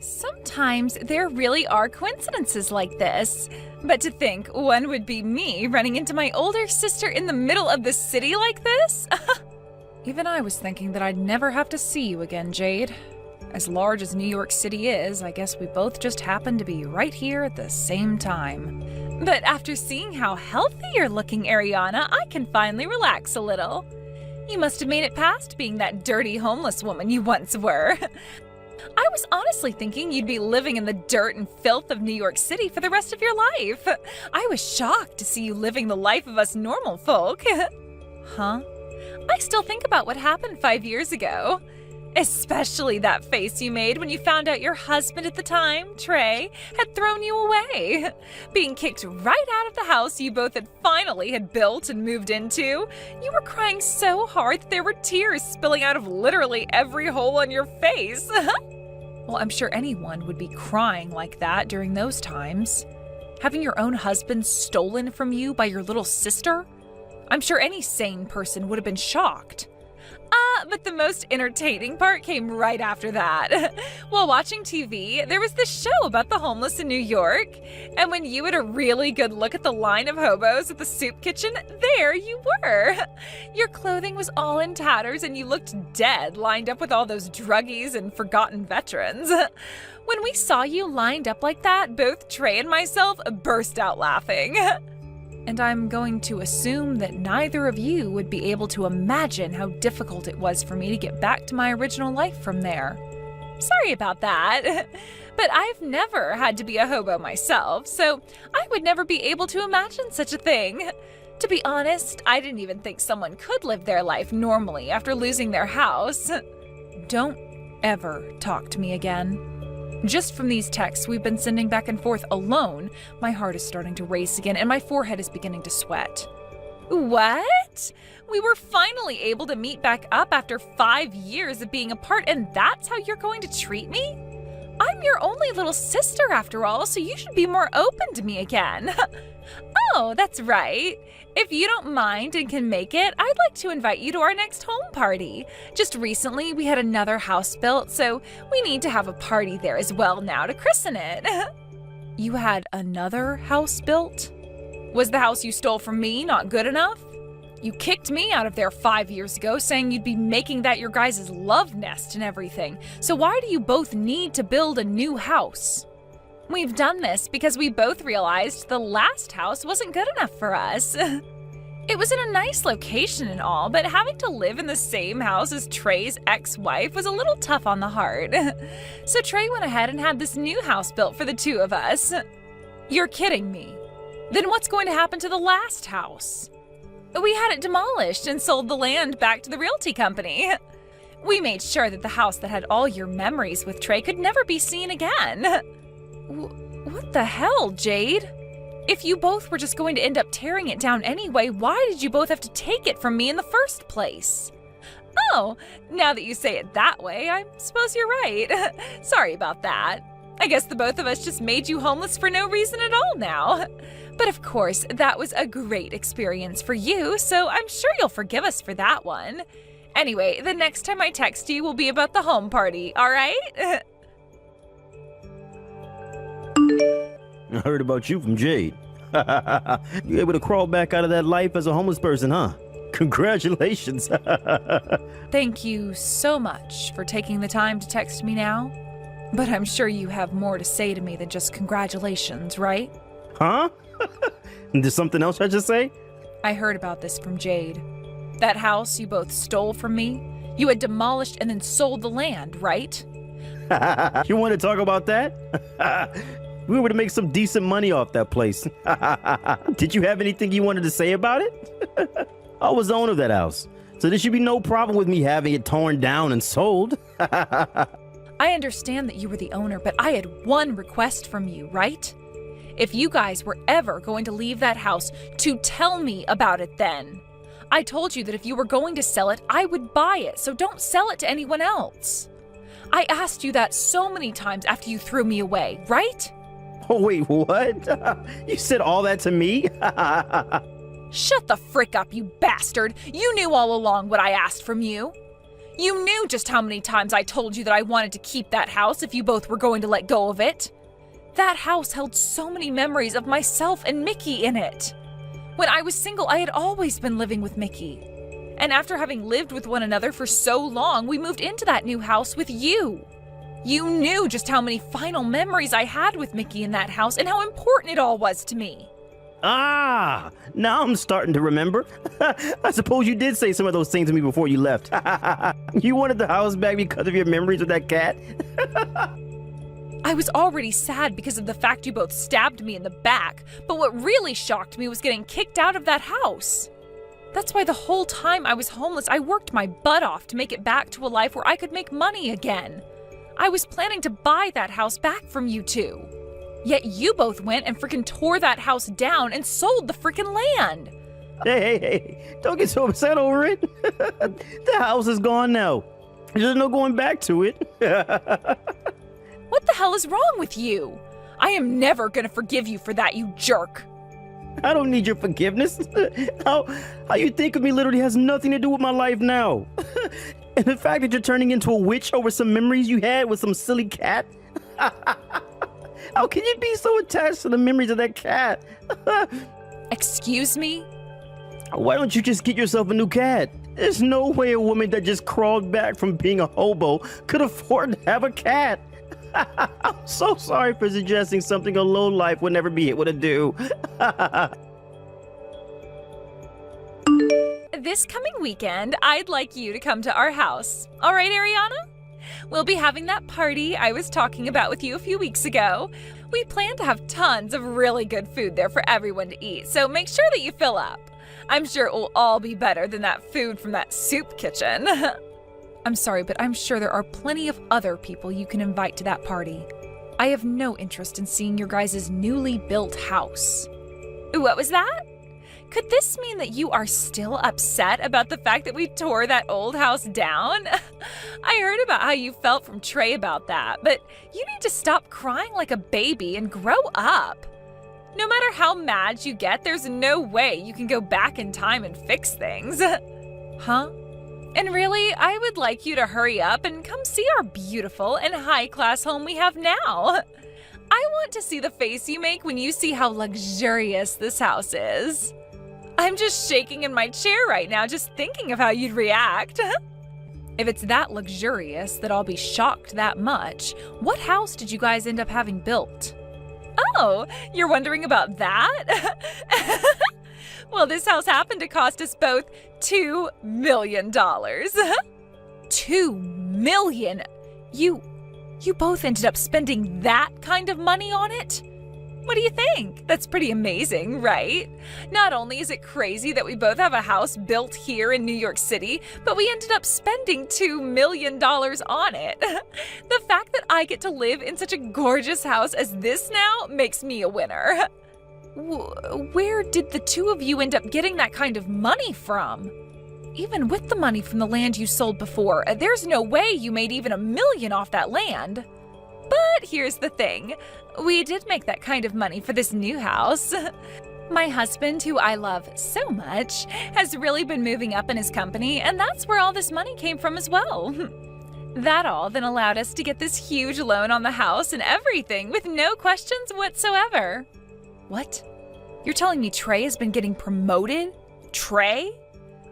Sometimes there really are coincidences like this. But to think one would be me running into my older sister in the middle of the city like this? Even I was thinking that I'd never have to see you again, Jade. As large as New York City is, I guess we both just happened to be right here at the same time. But after seeing how healthy you're looking, Ariana, I can finally relax a little. You must have made it past being that dirty homeless woman you once were. I was honestly thinking you'd be living in the dirt and filth of New York City for the rest of your life. I was shocked to see you living the life of us normal folk. Huh? I still think about what happened 5 years ago. Especially that face you made when you found out your husband at the time, Trey, had thrown you away. Being kicked right out of the house you both had built and moved into. You were crying so hard that there were tears spilling out of literally every hole on your face. Well, I'm sure anyone would be crying like that during those times. Having your own husband stolen from you by your little sister? I'm sure any sane person would have been shocked. But the most entertaining part came right after that. While watching TV, there was this show about the homeless in New York. And when you had a really good look at the line of hobos at the soup kitchen, there you were. Your clothing was all in tatters and you looked dead lined up with all those druggies and forgotten veterans. When we saw you lined up like that, both Trey and myself burst out laughing. And I'm going to assume that neither of you would be able to imagine how difficult it was for me to get back to my original life from there. Sorry about that. But I've never had to be a hobo myself, so I would never be able to imagine such a thing. To be honest, I didn't even think someone could live their life normally after losing their house. Don't ever talk to me again. Just from these texts we've been sending back and forth alone, my heart is starting to race again and my forehead is beginning to sweat. What? We were finally able to meet back up after 5 years of being apart, and that's how you're going to treat me? I'm your only little sister after all, so you should be more open to me again. Oh, that's right. If you don't mind and can make it, I'd like to invite you to our next home party. Just recently, we had another house built, so we need to have a party there as well now to christen it. You had another house built? Was the house you stole from me not good enough? You kicked me out of there 5 years ago, saying you'd be making that your guys' love nest and everything. So why do you both need to build a new house? We've done this because we both realized the last house wasn't good enough for us. It was in a nice location and all, but having to live in the same house as Trey's ex-wife was a little tough on the heart. So Trey went ahead and had this new house built for the two of us. You're kidding me. Then what's going to happen to the last house? We had it demolished and sold the land back to the realty company. We made sure that the house that had all your memories with Trey could never be seen again. What the hell, Jade? If you both were just going to end up tearing it down anyway, why did you both have to take it from me in the first place? Oh, now that you say it that way, I suppose you're right. Sorry about that. I guess the both of us just made you homeless for no reason at all now. But of course, that was a great experience for you, so I'm sure you'll forgive us for that one. Anyway, the next time I text you will be about the home party, all right? I heard about you from Jade. You able to crawl back out of that life as a homeless person, huh? Congratulations. Thank you so much for taking the time to text me now. But I'm sure you have more to say to me than just congratulations, right? Huh? There's something else I should say? I heard about this from Jade. That house you both stole from me, you had demolished and then sold the land, right? You want to talk about that? We were to make some decent money off that place. Did you have anything you wanted to say about it? I was the owner of that house, so there should be no problem with me having it torn down and sold. I understand that you were the owner, but I had one request from you, right? If you guys were ever going to leave that house, to tell me about it then. I told you that if you were going to sell it, I would buy it, so don't sell it to anyone else. I asked you that so many times after you threw me away, right? Oh, wait, what? You said all that to me? Shut the frick up, you bastard! You knew all along what I asked from you. You knew just how many times I told you that I wanted to keep that house if you both were going to let go of it. That house held so many memories of myself and Mickey in it. When I was single, I had always been living with Mickey. And after having lived with one another for so long, we moved into that new house with you. You knew just how many final memories I had with Mickey in that house and how important it all was to me. Ah, now I'm starting to remember. I suppose you did say some of those things to me before you left. You wanted the house back because of your memories of that cat? I was already sad because of the fact you both stabbed me in the back, but what really shocked me was getting kicked out of that house. That's why the whole time I was homeless, I worked my butt off to make it back to a life where I could make money again. I was planning to buy that house back from you two. Yet you both went and freaking tore that house down and sold the freaking land. Hey, don't get so upset over it. The house is gone now. There's no going back to it. What the hell is wrong with you? I am never gonna forgive you for that, you jerk. I don't need your forgiveness. How you think of me literally has nothing to do with my life now. And the fact that you're turning into a witch over some memories you had with some silly cat. How can you be so attached to the memories of that cat? Excuse me? Why don't you just get yourself a new cat? There's no way a woman that just crawled back from being a hobo could afford to have a cat. I'm so sorry for suggesting something a lowlife would never be able to do. This coming weekend, I'd like you to come to our house. All right, Ariana? We'll be having that party I was talking about with you a few weeks ago. We plan to have tons of really good food there for everyone to eat, so make sure that you fill up. I'm sure it will all be better than that food from that soup kitchen. I'm sorry, but I'm sure there are plenty of other people you can invite to that party. I have no interest in seeing your guys' newly built house. What was that? Could this mean that you are still upset about the fact that we tore that old house down? I heard about how you felt from Trey about that, but you need to stop crying like a baby and grow up. No matter how mad you get, there's no way you can go back in time and fix things. Huh? And really, I would like you to hurry up and come see our beautiful and high-class home we have now. I want to see the face you make when you see how luxurious this house is. I'm just shaking in my chair right now just thinking of how you'd react. If it's that luxurious that I'll be shocked that much, what house did you guys end up having built? Oh, you're wondering about that? Well, this house happened to cost us both $2 million. $2 million? You both ended up spending that kind of money on it? What do you think? That's pretty amazing, right? Not only is it crazy that we both have a house built here in New York City, but we ended up spending $2 million on it. The fact that I get to live in such a gorgeous house as this now makes me a winner. Where did the two of you end up getting that kind of money from? Even with the money from the land you sold before, there's no way you made even $1 million off that land. But here's the thing. We did make that kind of money for this new house. My husband, who I love so much, has really been moving up in his company, and that's where all this money came from as well. That all then allowed us to get this huge loan on the house and everything with no questions whatsoever. What? You're telling me Trey has been getting promoted? Trey?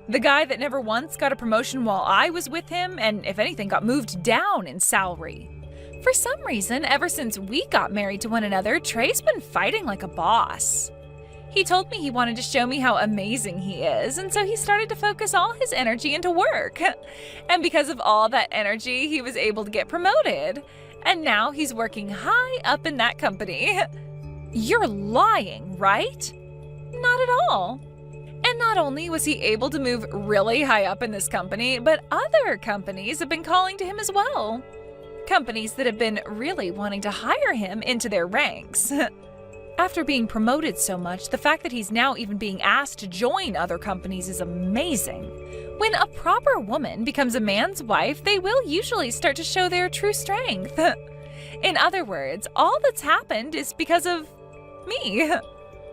The guy that never once got a promotion while I was with him, and if anything got moved down in salary. For some reason, ever since we got married to one another, Trey's been fighting like a boss. He told me he wanted to show me how amazing he is, and so he started to focus all his energy into work. And because of all that energy, he was able to get promoted. And now he's working high up in that company. You're lying, right? Not at all. And not only was he able to move really high up in this company, but other companies have been calling to him as well. Companies that have been really wanting to hire him into their ranks. After being promoted so much, the fact that he's now even being asked to join other companies is amazing. When a proper woman becomes a man's wife, they will usually start to show their true strength. In other words, all that's happened is because of me.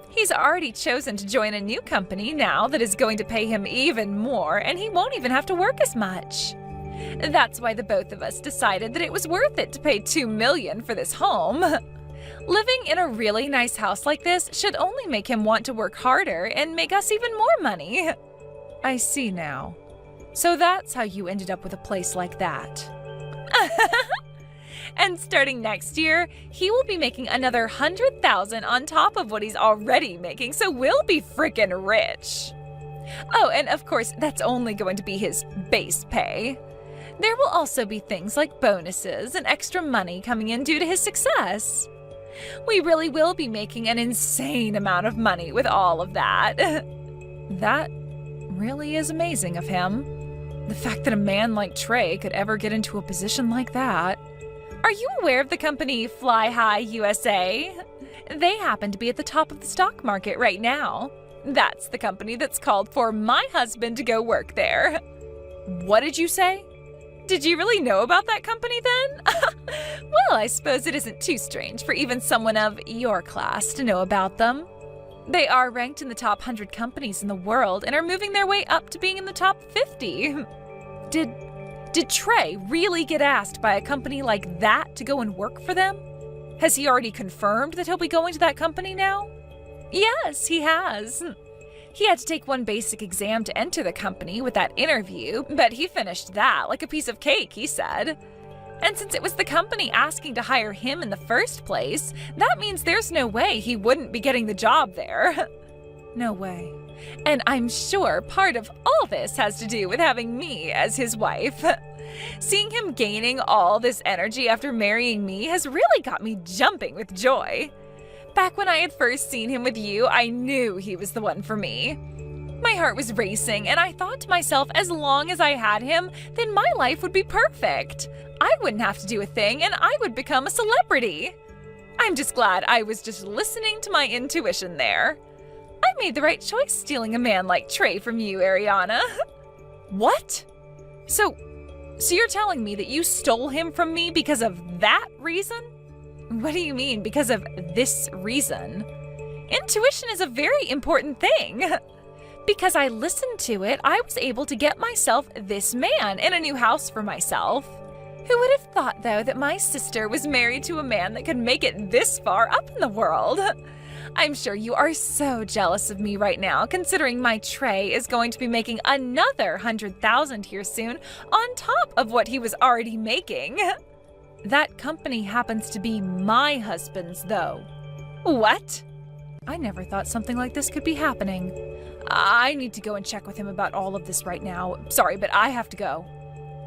He's already chosen to join a new company now that is going to pay him even more, and he won't even have to work as much. That's why the both of us decided that it was worth it to pay $2 million for this home. Living in a really nice house like this should only make him want to work harder and make us even more money. I see now. So that's how you ended up with a place like that. And starting next year, he will be making another $100,000 on top of what he's already making, so we'll be frickin' rich. Oh, and of course, that's only going to be his base pay. There will also be things like bonuses and extra money coming in due to his success. We really will be making an insane amount of money with all of that. That really is amazing of him. The fact that a man like Trey could ever get into a position like that. Are you aware of the company Fly High USA? They happen to be at the top of the stock market right now. That's the company that's called for my husband to go work there. What did you say? Did you really know about that company then? Well, I suppose it isn't too strange for even someone of your class to know about them. They are ranked in the top 100 companies in the world and are moving their way up to being in the top 50. Did Trey really get asked by a company like that to go and work for them? Has he already confirmed that he'll be going to that company now? Yes, he has. He had to take one basic exam to enter the company with that interview, but he finished that like a piece of cake, he said. And since it was the company asking to hire him in the first place, that means there's no way he wouldn't be getting the job there. No way. And I'm sure part of all this has to do with having me as his wife. Seeing him gaining all this energy after marrying me has really got me jumping with joy. Back when I had first seen him with you, I knew he was the one for me. My heart was racing, and I thought to myself, as long as I had him, then my life would be perfect. I wouldn't have to do a thing, and I would become a celebrity. I'm just glad I was just listening to my intuition there. I made the right choice stealing a man like Trey from you, Ariana. What? So you're telling me that you stole him from me because of that reason? What do you mean, because of this reason? Intuition is a very important thing. Because I listened to it, I was able to get myself this man and a new house for myself. Who would have thought, though, that my sister was married to a man that could make it this far up in the world? I'm sure you are so jealous of me right now, considering my Trey is going to be making another $100,000 here soon on top of what he was already making. That company happens to be my husband's, though. What? I never thought something like this could be happening. I need to go and check with him about all of this right now. Sorry, but I have to go.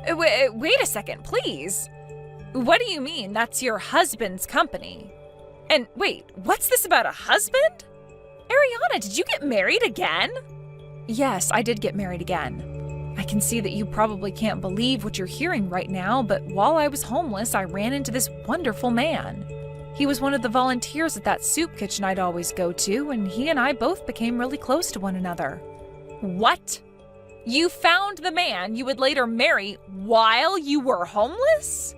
Wait a second, please. What do you mean that's your husband's company? And wait, what's this about a husband? Ariana, did you get married again? Yes, I did get married again. I can see that you probably can't believe what you're hearing right now, but while I was homeless, I ran into this wonderful man. He was one of the volunteers at that soup kitchen I'd always go to, and he and I both became really close to one another. What? You found the man you would later marry while you were homeless?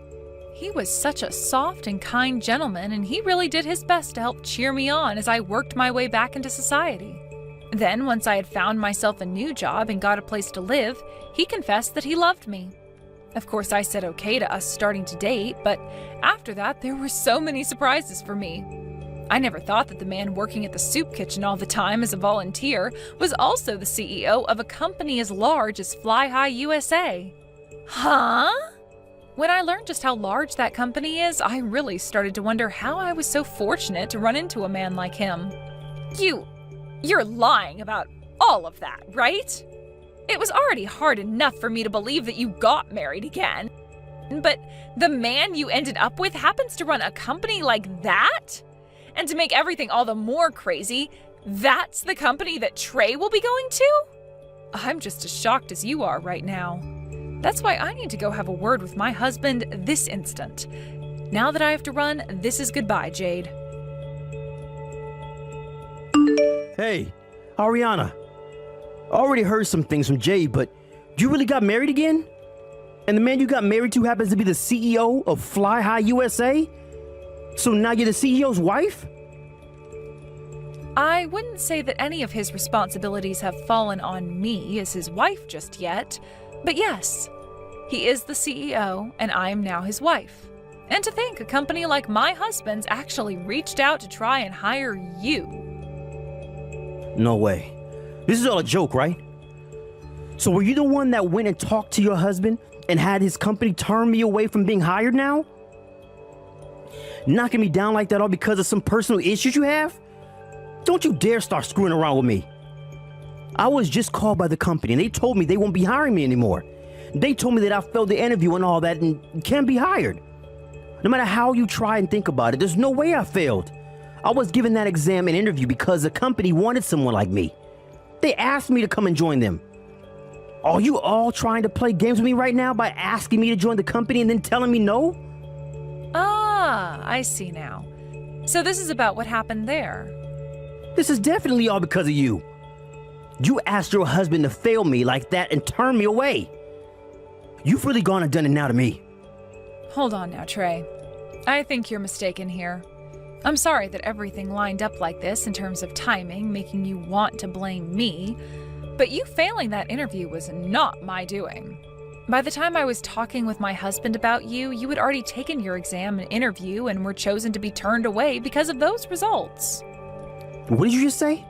He was such a soft and kind gentleman, and he really did his best to help cheer me on as I worked my way back into society. Then, once I had found myself a new job and got a place to live, he confessed that he loved me. Of course, I said okay to us starting to date, but after that, there were so many surprises for me. I never thought that the man working at the soup kitchen all the time as a volunteer was also the CEO of a company as large as Fly High USA. Huh? When I learned just how large that company is, I really started to wonder how I was so fortunate to run into a man like him. You're lying about all of that, right? It was already hard enough for me to believe that you got married again. But the man you ended up with happens to run a company like that? And to make everything all the more crazy, that's the company that Trey will be going to? I'm just as shocked as you are right now. That's why I need to go have a word with my husband this instant. Now that I have to run, this is goodbye, Jade. Hey, Ariana. I already heard some things from Jade, but you really got married again? And the man you got married to happens to be the CEO of Fly High USA? So now you're the CEO's wife? I wouldn't say that any of his responsibilities have fallen on me as his wife just yet, but yes, He is the CEO, and I am now his wife. And to think a company like my husband's actually reached out to try and hire you. No way. This is all a joke, right? So were you the one that went and talked to your husband and had his company turn me away from being hired now? Knocking me down like that all because of some personal issues you have? Don't you dare start screwing around with me. I was just called by the company and they told me they won't be hiring me anymore. They told me that I failed the interview and all that and can't be hired. No matter how you try and think about it, there's no way I failed. I was given that exam and interview because the company wanted someone like me. They asked me to come and join them. Are you all trying to play games with me right now by asking me to join the company and then telling me no? Ah, I see now. So this is about what happened there. This is definitely all because of you. You asked your husband to fail me like that and turn me away. You've really gone and done it now to me. Hold on now, Trey. I think you're mistaken here. I'm sorry that everything lined up like this in terms of timing, making you want to blame me, but you failing that interview was not my doing. By the time I was talking with my husband about you, you had already taken your exam and interview and were chosen to be turned away because of those results. What did you just say?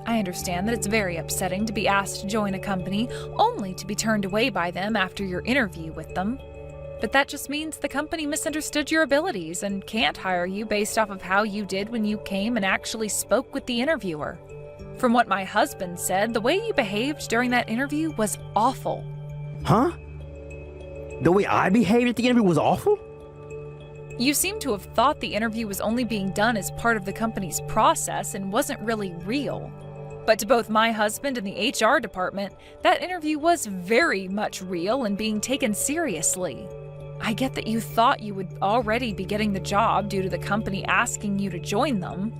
I understand that it's very upsetting to be asked to join a company only to be turned away by them after your interview with them. But that just means the company misunderstood your abilities and can't hire you based off of how you did when you came and actually spoke with the interviewer. From what my husband said, the way you behaved during that interview was awful. Huh? The way I behaved at the interview was awful? You seem to have thought the interview was only being done as part of the company's process and wasn't really real. But to both my husband and the HR department, that interview was very much real and being taken seriously. I get that you thought you would already be getting the job due to the company asking you to join them.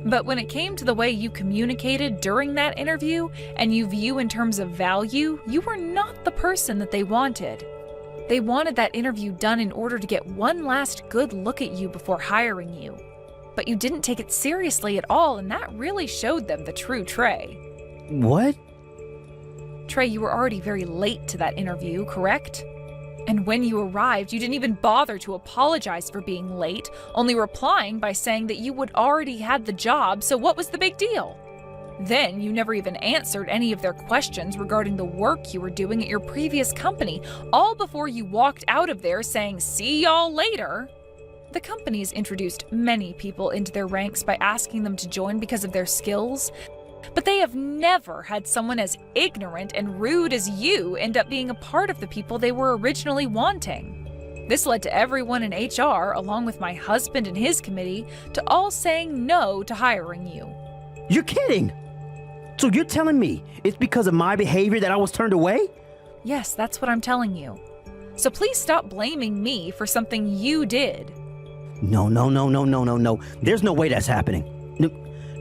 But when it came to the way you communicated during that interview and you view in terms of value, you were not the person that they wanted. They wanted that interview done in order to get one last good look at you before hiring you. But you didn't take it seriously at all, and that really showed them the true Trey. What? Trey, you were already very late to that interview, correct? And when you arrived, you didn't even bother to apologize for being late, only replying by saying that you would already had the job, so what was the big deal? Then you never even answered any of their questions regarding the work you were doing at your previous company, all before you walked out of there saying, "See y'all later." The company's introduced many people into their ranks by asking them to join because of their skills, but they have never had someone as ignorant and rude as you end up being a part of the people they were originally wanting. This led to everyone in HR, along with my husband and his committee, to all saying no to hiring you. You're kidding! So you're telling me it's because of my behavior that I was turned away? Yes, that's what I'm telling you. So please stop blaming me for something you did. No. There's no way that's happening.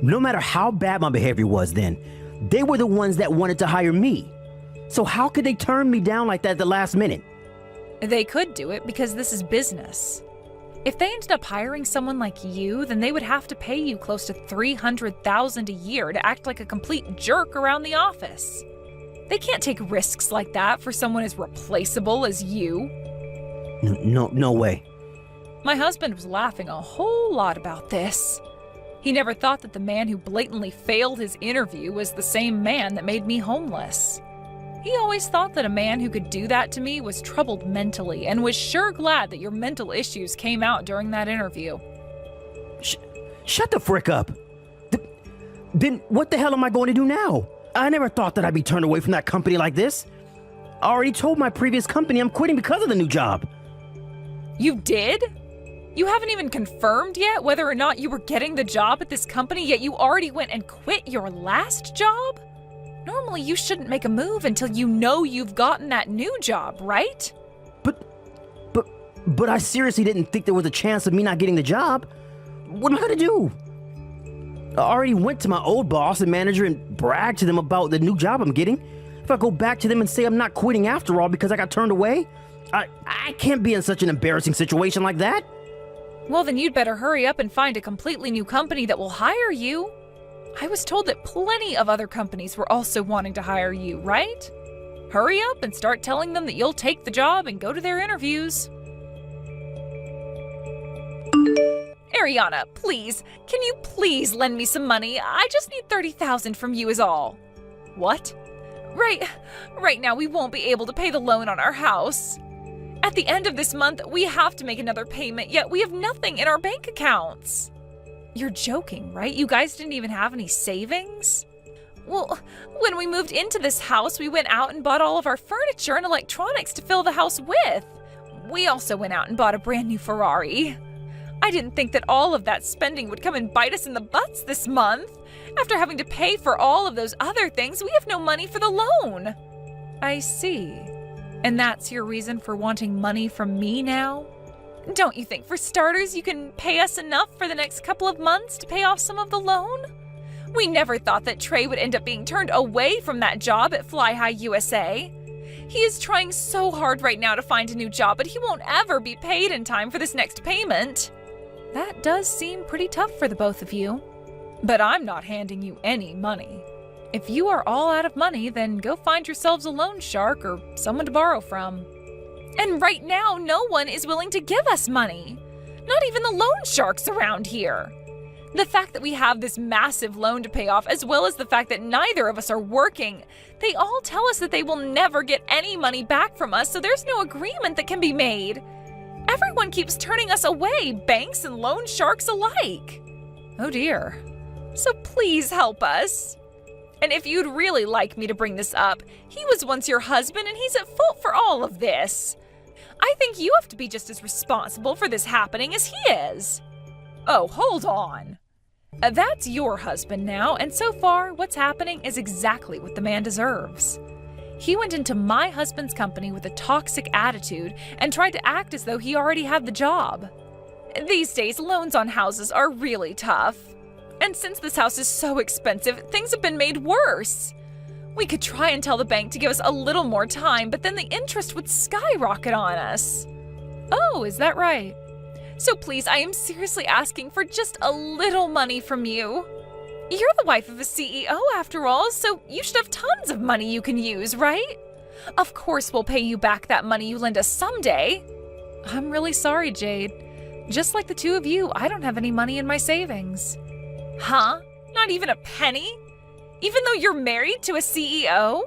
No matter how bad my behavior was then, they were the ones that wanted to hire me. So how could they turn me down like that at the last minute? They could do it because this is business. If they ended up hiring someone like you, then they would have to pay you close to $300,000 a year to act like a complete jerk around the office. They can't take risks like that for someone as replaceable as you. No way. My husband was laughing a whole lot about this. He never thought that the man who blatantly failed his interview was the same man that made me homeless. He always thought that a man who could do that to me was troubled mentally and was sure glad that your mental issues came out during that interview. Shut the frick up. Then what the hell am I going to do now? I never thought that I'd be turned away from that company like this. I already told my previous company I'm quitting because of the new job. You did? You haven't even confirmed yet whether or not you were getting the job at this company, yet you already went and quit your last job? Normally, you shouldn't make a move until you know you've gotten that new job, right? But I seriously didn't think there was a chance of me not getting the job. What am I gonna do? I already went to my old boss and manager and bragged to them about the new job I'm getting. If I go back to them and say I'm not quitting after all because I got turned away, I can't be in such an embarrassing situation like that. Well, then you'd better hurry up and find a completely new company that will hire you. I was told that plenty of other companies were also wanting to hire you, right? Hurry up and start telling them that you'll take the job and go to their interviews. Ariana, please, can you please lend me some money? I just need $30,000 from you is all. What? Right now we won't be able to pay the loan on our house. At the end of this month, we have to make another payment, yet we have nothing in our bank accounts. You're joking, right? You guys didn't even have any savings? Well, when we moved into this house, we went out and bought all of our furniture and electronics to fill the house with. We also went out and bought a brand new Ferrari. I didn't think that all of that spending would come and bite us in the butts this month. After having to pay for all of those other things, we have no money for the loan. I see. And that's your reason for wanting money from me now? Don't you think, for starters, you can pay us enough for the next couple of months to pay off some of the loan? We never thought that Trey would end up being turned away from that job at Fly High USA. He is trying so hard right now to find a new job, but he won't ever be paid in time for this next payment. That does seem pretty tough for the both of you. But I'm not handing you any money. If you are all out of money, then go find yourselves a loan shark or someone to borrow from. And right now, no one is willing to give us money. Not even the loan sharks around here. The fact that we have this massive loan to pay off, as well as the fact that neither of us are working, they all tell us that they will never get any money back from us, so there's no agreement that can be made. Everyone keeps turning us away, banks and loan sharks alike. Oh dear. So please help us. And if you'd really like me to bring this up, he was once your husband and he's at fault for all of this. I think you have to be just as responsible for this happening as he is. Oh, hold on. That's your husband now, and so far, what's happening is exactly what the man deserves. He went into my husband's company with a toxic attitude and tried to act as though he already had the job. These days, loans on houses are really tough. And since this house is so expensive, things have been made worse. We could try and tell the bank to give us a little more time, but then the interest would skyrocket on us. Oh, is that right? So please, I am seriously asking for just a little money from you. You're the wife of a CEO after all, so you should have tons of money you can use, right? Of course we'll pay you back that money you lend us someday. I'm really sorry, Jade. Just like the two of you, I don't have any money in my savings. Huh? Not even a penny? Even though you're married to a CEO?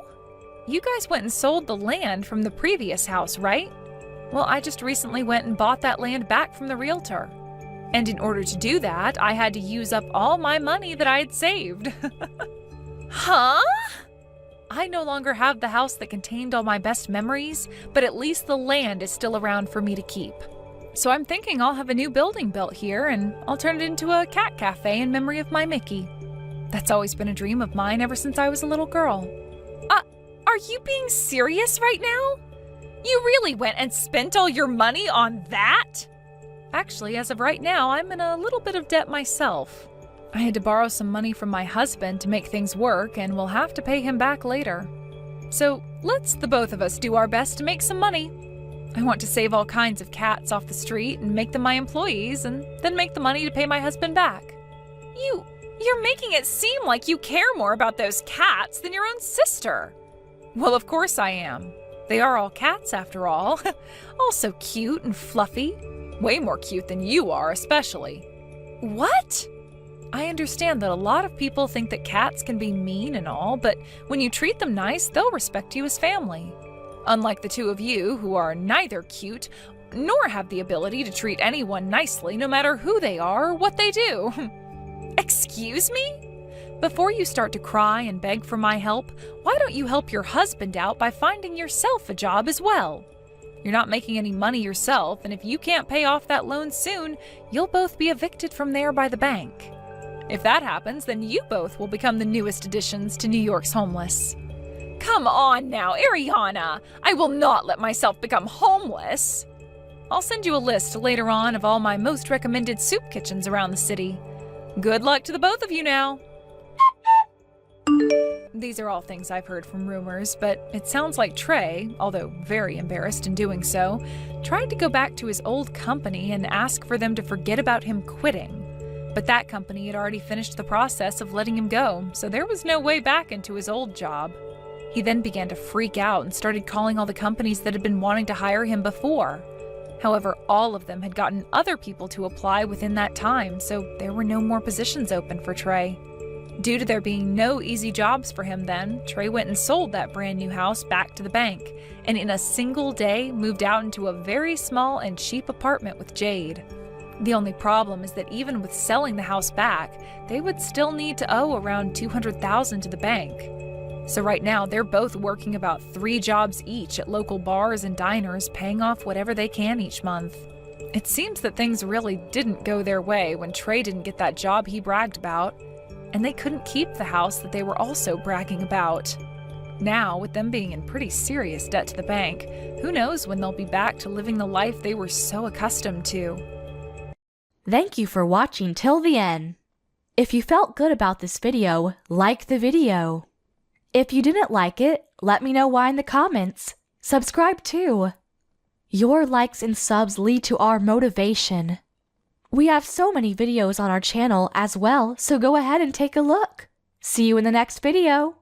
You guys went and sold the land from the previous house, right? Well, I just recently went and bought that land back from the realtor. And in order to do that, I had to use up all my money that I had saved. Huh? I no longer have the house that contained all my best memories, but at least the land is still around for me to keep. So I'm thinking I'll have a new building built here and I'll turn it into a cat cafe in memory of my Mickey. That's always been a dream of mine ever since I was a little girl. Are you being serious right now? You really went and spent all your money on that? Actually, as of right now, I'm in a little bit of debt myself. I had to borrow some money from my husband to make things work, and we'll have to pay him back later. So let's the both of us do our best to make some money. I want to save all kinds of cats off the street and make them my employees, and then make the money to pay my husband back. You're making it seem like you care more about those cats than your own sister. Well, of course I am. They are all cats after all. All so cute and fluffy. Way more cute than you are, especially. What? I understand that a lot of people think that cats can be mean and all, but when you treat them nice, they'll respect you as family. Unlike the two of you, who are neither cute nor have the ability to treat anyone nicely, no matter who they are or what they do. Excuse me? Before you start to cry and beg for my help, why don't you help your husband out by finding yourself a job as well? You're not making any money yourself, and if you can't pay off that loan soon, you'll both be evicted from there by the bank. If that happens, then you both will become the newest additions to New York's homeless. Come on now, Ariana! I will not let myself become homeless! I'll send you a list later on of all my most recommended soup kitchens around the city. Good luck to the both of you now! These are all things I've heard from rumors, but it sounds like Trey, although very embarrassed in doing so, tried to go back to his old company and ask for them to forget about him quitting. But that company had already finished the process of letting him go, so there was no way back into his old job. He then began to freak out and started calling all the companies that had been wanting to hire him before. However, all of them had gotten other people to apply within that time, so there were no more positions open for Trey. Due to there being no easy jobs for him then, Trey went and sold that brand new house back to the bank, and in a single day moved out into a very small and cheap apartment with Jade. The only problem is that even with selling the house back, they would still need to owe around $200,000 to the bank. So right now, they're both working about 3 jobs each at local bars and diners, paying off whatever they can each month. It seems that things really didn't go their way when Trey didn't get that job he bragged about, and they couldn't keep the house that they were also bragging about. Now, with them being in pretty serious debt to the bank, who knows when they'll be back to living the life they were so accustomed to. Thank you for watching till the end. If you felt good about this video, like the video. If you didn't like it, let me know why in the comments. Subscribe too. Your likes and subs lead to our motivation. We have so many videos on our channel as well, so go ahead and take a look. See you in the next video.